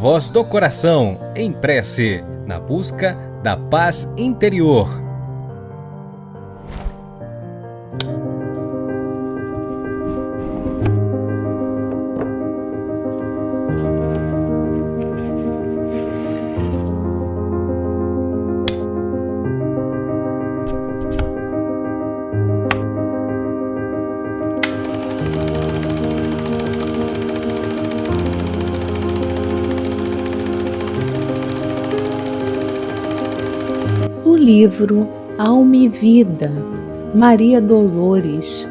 Voz do Coração, em prece, na busca da paz interior. Do livro Alma e Vida, Maria Dolores,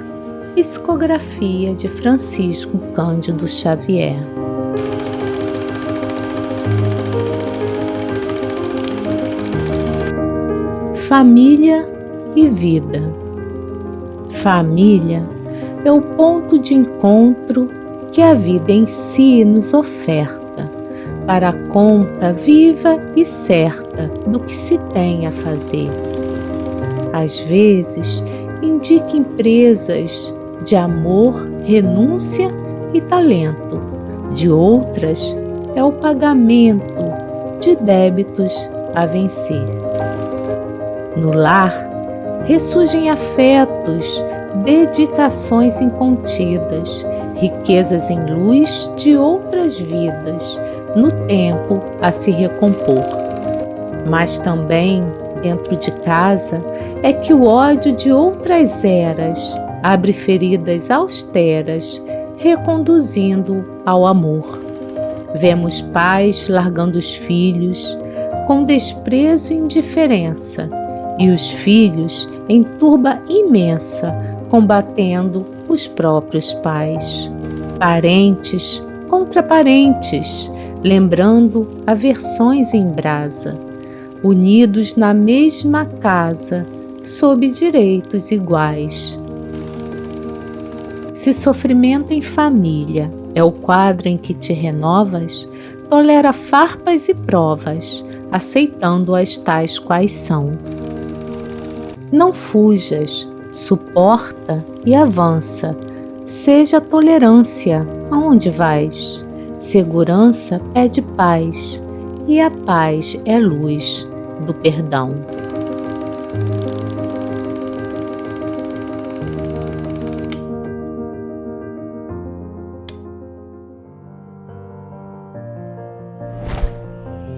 psicografia de Francisco Cândido Xavier. Família e vida. Família é o ponto de encontro que a vida em si nos oferta, para a conta viva e certa do que se tem a fazer. Às vezes, indica empresas de amor, renúncia e talento. De outras, é o pagamento de débitos a vencer. No lar, ressurgem afetos, dedicações incontidas, riquezas em luz de outras vidas, no tempo a se recompor. Mas também, dentro de casa, é que o ódio de outras eras abre feridas austeras, reconduzindo ao amor. Vemos pais largando os filhos com desprezo e indiferença, e os filhos em turba imensa, combatendo os próprios pais. Parentes contra parentes, lembrando aversões em brasa, unidos na mesma casa, sob direitos iguais. Se sofrimento em família é o quadro em que te renovas, tolera farpas e provas, aceitando-as tais quais são. Não fujas, suporta e avança, seja tolerância aonde vais. Segurança pede paz, e a paz é luz do perdão.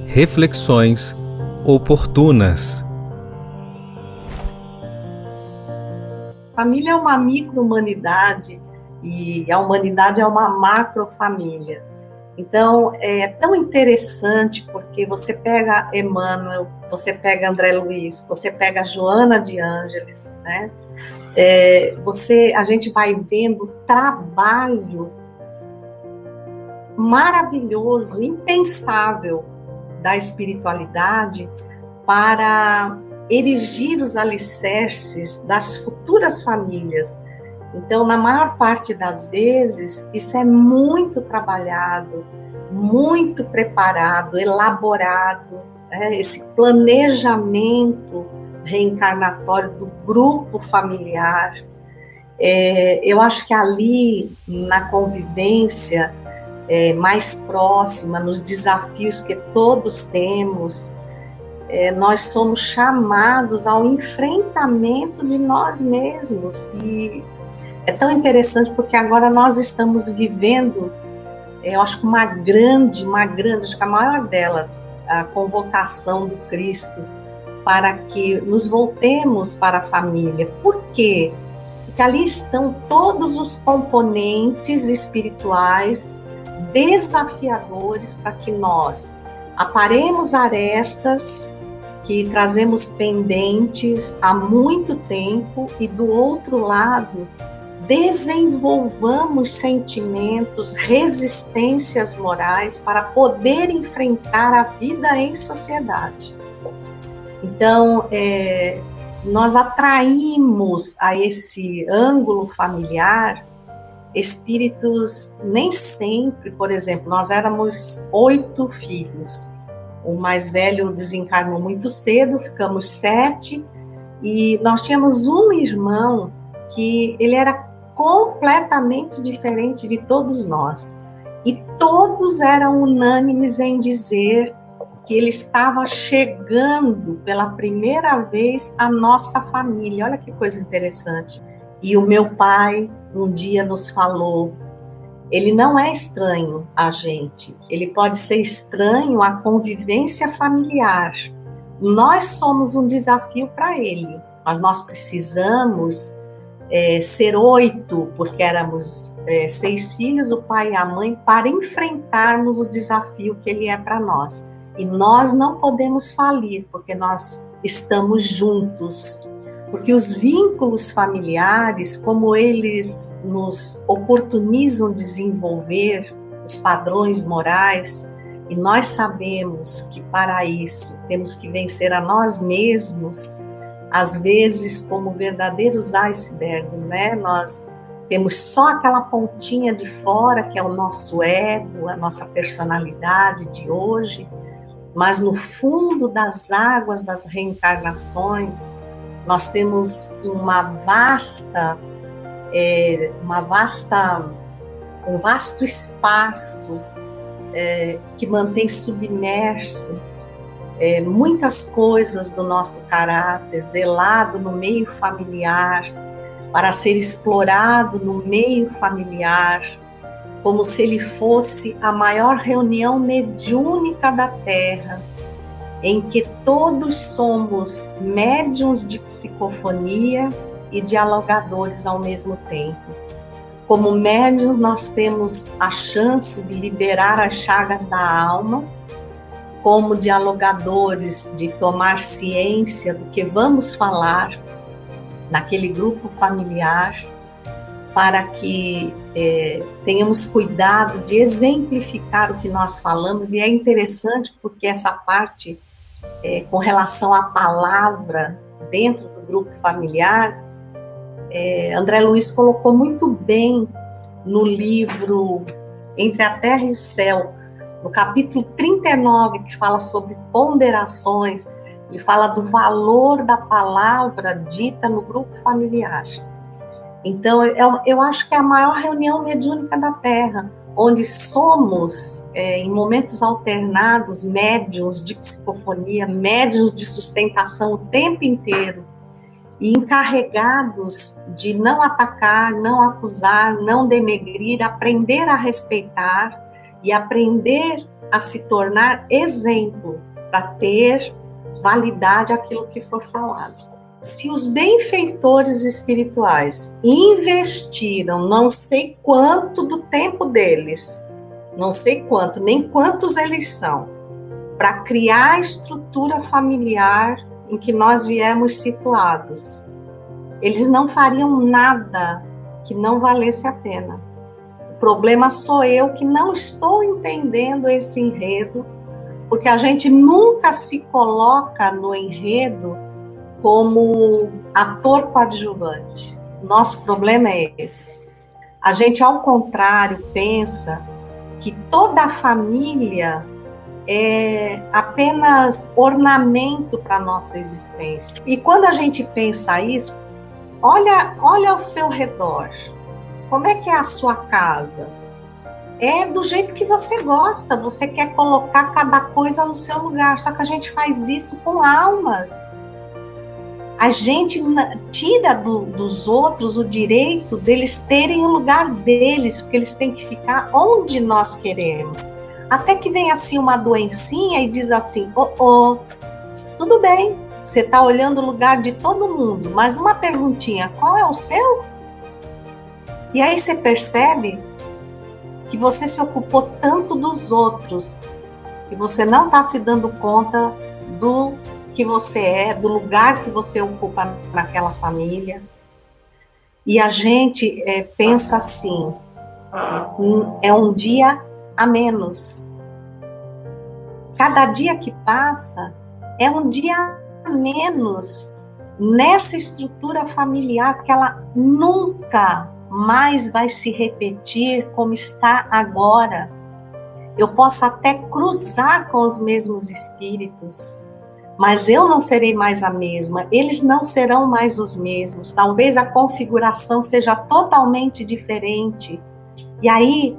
Reflexões oportunas. Família é uma micro-humanidade e a humanidade é uma macro-família. Então, é tão interessante porque você pega Emmanuel, você pega André Luiz, você pega Joana de Ângeles, né? A gente vai vendo o trabalho maravilhoso, impensável da espiritualidade para erigir os alicerces das futuras famílias. Então, na maior parte das vezes, isso é muito trabalhado, muito preparado, elaborado, esse planejamento reencarnatório do grupo familiar. Eu acho que ali, na convivência mais próxima, nos desafios que todos temos, nós somos chamados ao enfrentamento de nós mesmos. E é tão interessante porque agora nós estamos vivendo, eu acho que uma grande, acho que a maior delas, a convocação do Cristo para que nos voltemos para a família. Por quê? Porque ali estão todos os componentes espirituais desafiadores para que nós aparemos arestas que trazemos pendentes há muito tempo e, do outro lado, desenvolvamos sentimentos, resistências morais para poder enfrentar a vida em sociedade. Então, nós atraímos a esse ângulo familiar espíritos, nem sempre, por exemplo, nós éramos 8 filhos. O mais velho desencarnou muito cedo, ficamos 7, e nós tínhamos um irmão que ele era completamente diferente de todos nós. E todos eram unânimes em dizer que ele estava chegando pela primeira vez à nossa família. Olha que coisa interessante. E o meu pai um dia nos falou, ele não é estranho a gente, ele pode ser estranho à convivência familiar. Nós somos um desafio para ele, mas nós precisamos ser 8, porque éramos 6 filhos, o pai e a mãe, para enfrentarmos o desafio que ele é para nós. E nós não podemos falir, porque nós estamos juntos. Porque os vínculos familiares, como eles nos oportunizam desenvolver os padrões morais, e nós sabemos que para isso temos que vencer a nós mesmos, às vezes como verdadeiros icebergs, né? Nós temos só aquela pontinha de fora, que é o nosso ego, a nossa personalidade de hoje, mas no fundo das águas das reencarnações, nós temos um vasto espaço que mantém submerso muitas coisas do nosso caráter, velado no meio familiar, para ser explorado no meio familiar, como se ele fosse a maior reunião mediúnica da Terra, em que todos somos médiuns de psicofonia e dialogadores ao mesmo tempo. Como médiuns, nós temos a chance de liberar as chagas da alma, como dialogadores, de tomar ciência do que vamos falar naquele grupo familiar, para que tenhamos cuidado de exemplificar o que nós falamos. E é interessante porque essa parte, com relação à palavra dentro do grupo familiar, André Luiz colocou muito bem no livro Entre a Terra e o Céu, no capítulo 39, que fala sobre ponderações. Ele fala do valor da palavra dita no grupo familiar. Então, eu acho que é a maior reunião mediúnica da Terra, onde somos, em momentos alternados, médiuns de psicofonia, médiuns de sustentação o tempo inteiro, e encarregados de não atacar, não acusar, não denegrir, aprender a respeitar e aprender a se tornar exemplo para ter validade aquilo que for falado. Se os benfeitores espirituais investiram não sei quanto do tempo deles, não sei quanto, nem quantos eles são, para criar a estrutura familiar em que nós viemos situados, eles não fariam nada que não valesse a pena. O problema sou eu que não estou entendendo esse enredo, porque a gente nunca se coloca no enredo como ator coadjuvante. Nosso problema é esse. A gente, ao contrário, pensa que toda a família é apenas ornamento para a nossa existência. E quando a gente pensa isso, olha ao seu redor. Como é que é a sua casa? É do jeito que você gosta, você quer colocar cada coisa no seu lugar, só que a gente faz isso com almas. A gente tira dos outros o direito deles terem o lugar deles, porque eles têm que ficar onde nós queremos. Até que vem assim uma doencinha e diz assim, tudo bem, você está olhando o lugar de todo mundo, mas uma perguntinha, qual é o seu? E aí você percebe que você se ocupou tanto dos outros, que você não está se dando conta do que você é, do lugar que você ocupa naquela família. E a gente pensa assim, é um dia a menos. Cada dia que passa é um dia a menos nessa estrutura familiar, porque ela nunca mais vai se repetir como está agora. Eu posso até cruzar com os mesmos espíritos, mas eu não serei mais a mesma, eles não serão mais os mesmos, talvez a configuração seja totalmente diferente. E aí,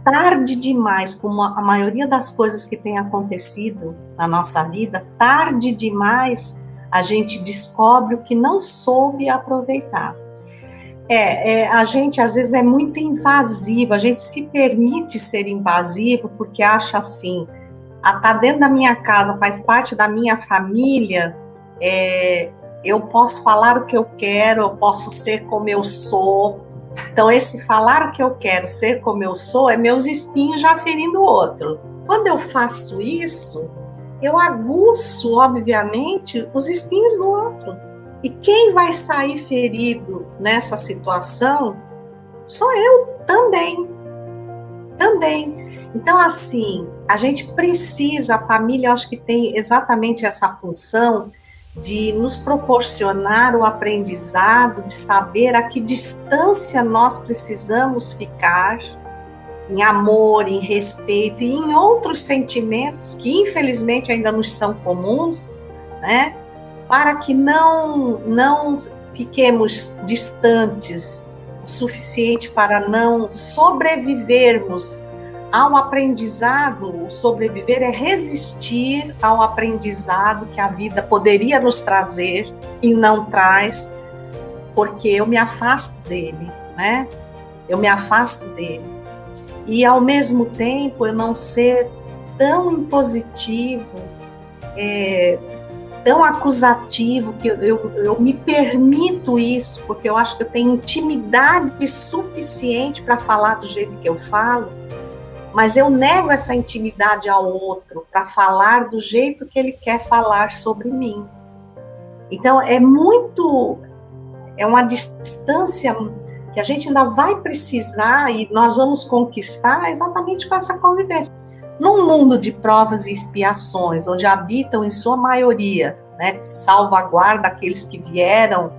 tarde demais, como a maioria das coisas que tem acontecido na nossa vida, tarde demais a gente descobre o que não soube aproveitar. A gente às vezes é muito invasivo, a gente se permite ser invasivo porque acha assim, tá dentro da minha casa, faz parte da minha família, eu posso falar o que eu quero, eu posso ser como eu sou. Então, esse falar o que eu quero, ser como eu sou, é meus espinhos já ferindo o outro. Quando eu faço isso, eu aguço, obviamente, os espinhos do outro. E quem vai sair ferido nessa situação sou eu também. Também. Então, assim, a gente precisa, a família, eu acho que tem exatamente essa função de nos proporcionar o aprendizado, de saber a que distância nós precisamos ficar em amor, em respeito e em outros sentimentos que infelizmente ainda nos são comuns, né? Para que não fiquemos distantes o suficiente para não sobrevivermos ao aprendizado. O sobreviver é resistir ao aprendizado que a vida poderia nos trazer e não traz, porque eu me afasto dele, né? Eu me afasto dele. E, ao mesmo tempo, eu não ser tão impositivo, tão acusativo, que eu me permito isso, porque eu acho que eu tenho intimidade suficiente para falar do jeito que eu falo, mas eu nego essa intimidade ao outro para falar do jeito que ele quer falar sobre mim. Então, é uma distância que a gente ainda vai precisar e nós vamos conquistar exatamente com essa convivência. Num mundo de provas e expiações, onde habitam em sua maioria, né, salvaguarda aqueles que vieram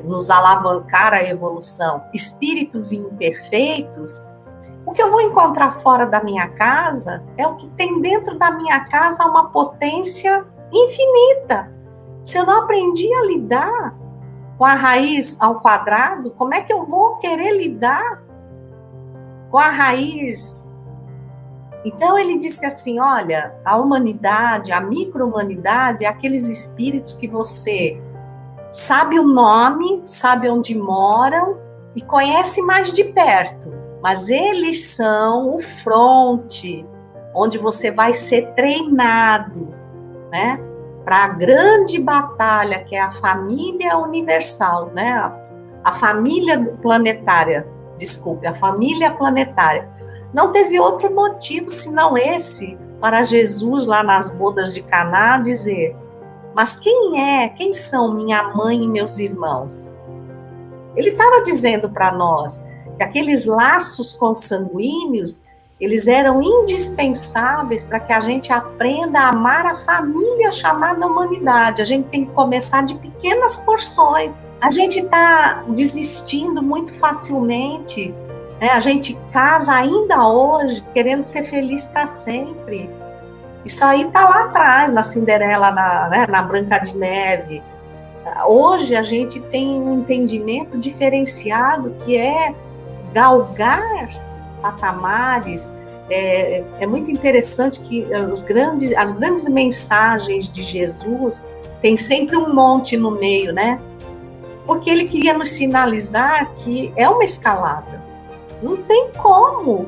nos alavancar a evolução, espíritos imperfeitos, o que eu vou encontrar fora da minha casa é o que tem dentro da minha casa, uma potência infinita. Se eu não aprendi a lidar com a raiz ao quadrado, como é que eu vou querer lidar com a raiz? Então ele disse assim, olha, a humanidade, a micro-humanidade, é aqueles espíritos que você sabe o nome, sabe onde moram e conhece mais de perto, mas eles são o fronte, onde você vai ser treinado, né? Para a grande batalha, que é a família universal, né? A família planetária, a família planetária. Não teve outro motivo senão esse para Jesus lá nas bodas de Caná dizer: mas quem são minha mãe e meus irmãos? Ele estava dizendo para nós que aqueles laços consanguíneos, eles eram indispensáveis para que a gente aprenda a amar a família chamada humanidade. A gente tem que começar de pequenas porções. A gente está desistindo muito facilmente, né? A gente casa ainda hoje querendo ser feliz para sempre. Isso aí está lá atrás, na Cinderela, na Branca de Neve. Hoje a gente tem um entendimento diferenciado que é galgar patamares. É muito interessante que as grandes mensagens de Jesus tem sempre um monte no meio, né? Porque ele queria nos sinalizar que é uma escalada. Não tem como.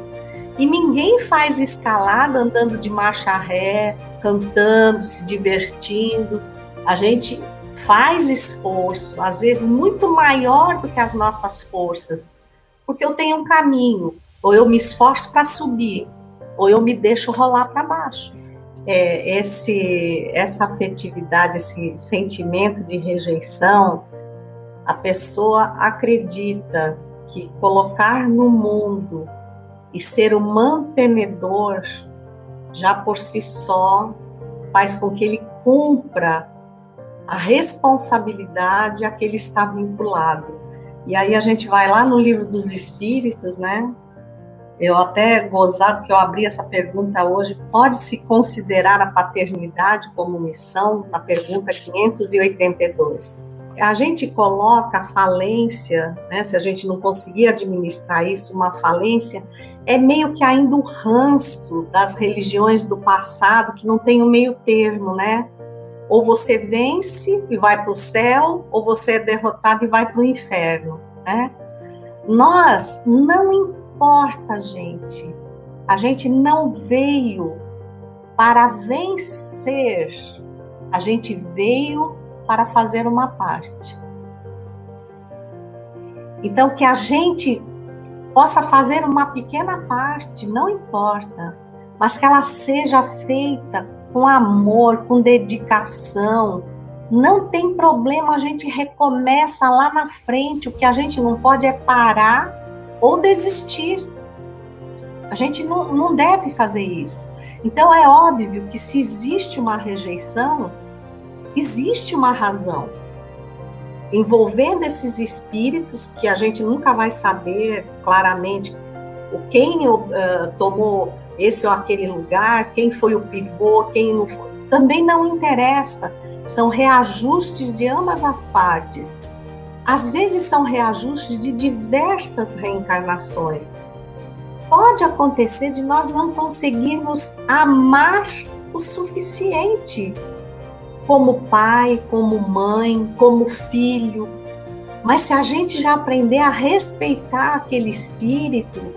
E ninguém faz escalada andando de marcha ré, cantando, se divertindo. A gente faz esforço, às vezes muito maior do que as nossas forças, porque eu tenho um caminho, ou eu me esforço para subir, ou eu me deixo rolar para baixo. Essa afetividade, esse sentimento de rejeição, a pessoa acredita que colocar no mundo e ser o mantenedor, já por si só, faz com que ele cumpra a responsabilidade a que ele está vinculado. E aí a gente vai lá no Livro dos Espíritos, né? Eu até gozado que eu abri essa pergunta hoje, pode-se considerar a paternidade como missão? Na pergunta 582. a gente coloca a falência, né, se a gente não conseguir administrar isso, uma falência, é meio que ainda o ranço das religiões do passado, que não tem o meio termo, né? Ou você vence e vai para o céu, ou você é derrotado e vai para o inferno, né? Nós, não importa, gente, a gente não veio para vencer, a gente veio para fazer uma parte. Então, que a gente possa fazer uma pequena parte, não importa, mas que ela seja feita com amor, com dedicação. Não tem problema, a gente recomeça lá na frente. O que a gente não pode é parar ou desistir. A gente não deve fazer isso. Então, é óbvio que se existe uma rejeição, existe uma razão. Envolvendo esses espíritos, que a gente nunca vai saber claramente quem tomou esse ou aquele lugar, quem foi o pivô, quem não foi. Também não interessa. São reajustes de ambas as partes. Às vezes são reajustes de diversas reencarnações. Pode acontecer de nós não conseguirmos amar o suficiente, como pai, como mãe, como filho. Mas se a gente já aprender a respeitar aquele espírito,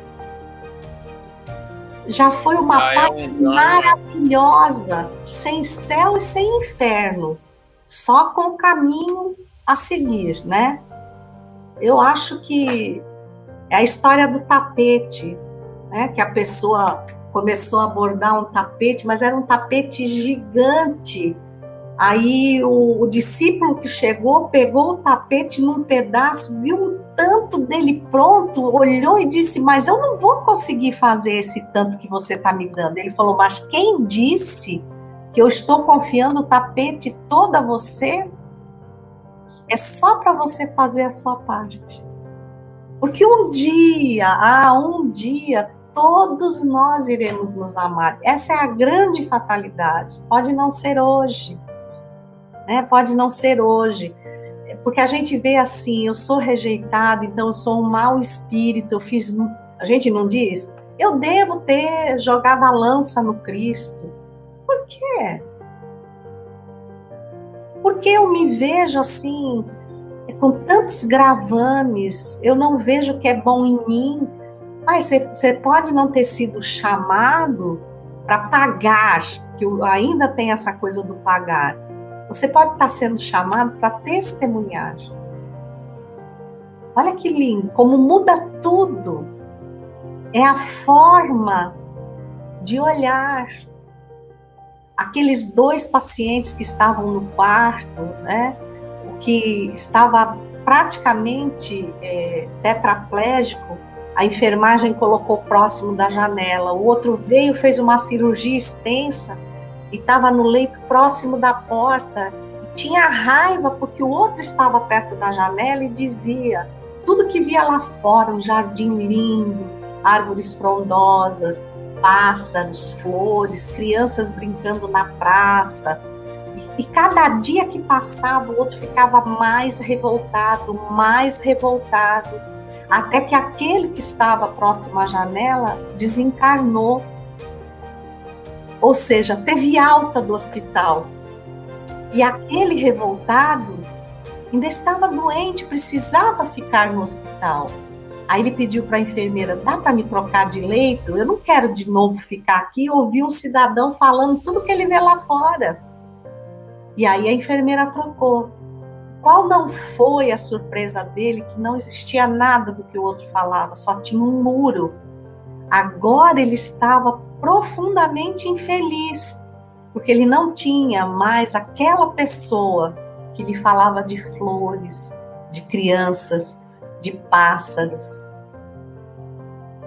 já foi uma parte maravilhosa, sem céu e sem inferno, só com o caminho a seguir, né? Eu acho que é a história do tapete, né? Que a pessoa começou a bordar um tapete, mas era um tapete gigante. Aí o discípulo que chegou, pegou o tapete num pedaço, viu um tanto dele pronto, olhou e disse, mas eu não vou conseguir fazer esse tanto que você está me dando. Ele falou, mas quem disse que eu estou confiando o tapete todo a você? É só para você fazer a sua parte. Porque um dia, todos nós iremos nos amar. Essa é a grande fatalidade. Pode não ser hoje. Pode não ser hoje, porque a gente vê assim, eu sou rejeitada, então eu sou um mau espírito, a gente não diz, eu devo ter jogado a lança no Cristo. Por quê? Porque eu me vejo assim, com tantos gravames, eu não vejo o que é bom em mim. Mas você pode não ter sido chamado para pagar, que ainda tem essa coisa do pagar. Você pode estar sendo chamado para testemunhar. Olha que lindo, como muda tudo. É a forma de olhar. Aqueles 2 pacientes que estavam no quarto, né? O que estava praticamente tetraplégico, a enfermagem colocou próximo da janela. O outro veio, fez uma cirurgia extensa, e estava no leito próximo da porta, e tinha raiva porque o outro estava perto da janela e dizia, tudo que via lá fora, um jardim lindo, árvores frondosas, pássaros, flores, crianças brincando na praça, e cada dia que passava o outro ficava mais revoltado, até que aquele que estava próximo à janela desencarnou. Ou seja, teve alta do hospital. E aquele revoltado ainda estava doente, precisava ficar no hospital. Aí ele pediu para a enfermeira, dá para me trocar de leito? Eu não quero de novo ficar aqui e ouvir um cidadão falando tudo que ele vê lá fora. E aí a enfermeira trocou. Qual não foi a surpresa dele, que não existia nada do que o outro falava, só tinha um muro. Agora ele estava profundamente infeliz, porque ele não tinha mais aquela pessoa que lhe falava de flores, de crianças, de pássaros.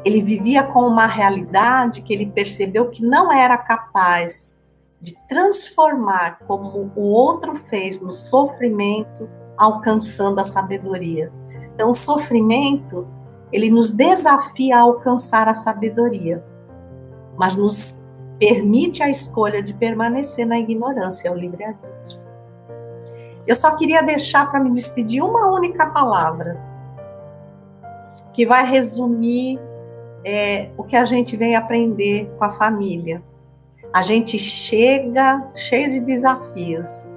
Ele vivia com uma realidade que ele percebeu que não era capaz de transformar como o outro fez no sofrimento, alcançando a sabedoria. Então, o sofrimento, ele nos desafia a alcançar a sabedoria, mas nos permite a escolha de permanecer na ignorância, é o livre-arbítrio. Eu só queria deixar para me despedir uma única palavra, que vai resumir o que a gente vem aprender com a família. A gente chega cheio de desafios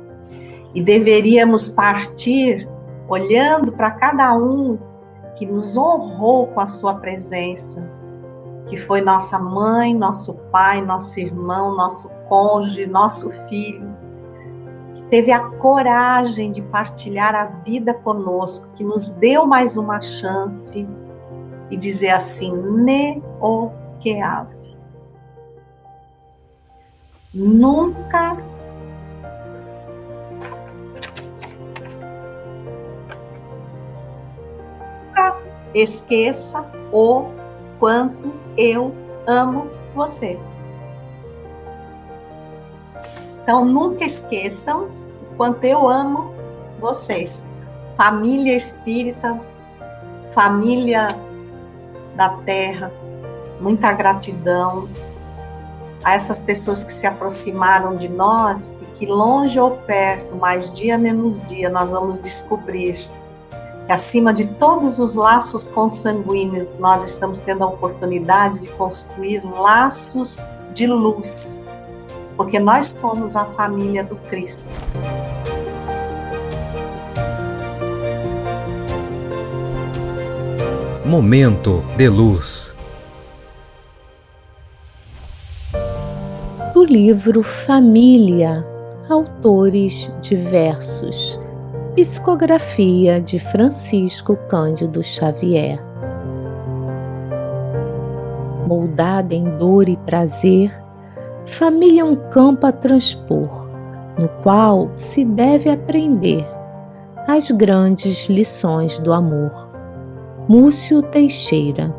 e deveríamos partir olhando para cada um que nos honrou com a sua presença, que foi nossa mãe, nosso pai, nosso irmão, nosso cônjuge, nosso filho, que teve a coragem de partilhar a vida conosco, que nos deu mais uma chance e dizer assim, ne o que ave. Nunca esqueça o quanto eu amo você. Então, nunca esqueçam o quanto eu amo vocês. Família espírita, família da terra, muita gratidão a essas pessoas que se aproximaram de nós e que longe ou perto, mais dia menos dia, nós vamos descobrir que acima de todos os laços consanguíneos, nós estamos tendo a oportunidade de construir laços de luz, porque nós somos a família do Cristo. Momento de luz. Do livro Família, autores diversos. Psicografia de Francisco Cândido Xavier. Moldada em dor e prazer, família é um campo a transpor, no qual se deve aprender as grandes lições do amor. Múcio Teixeira.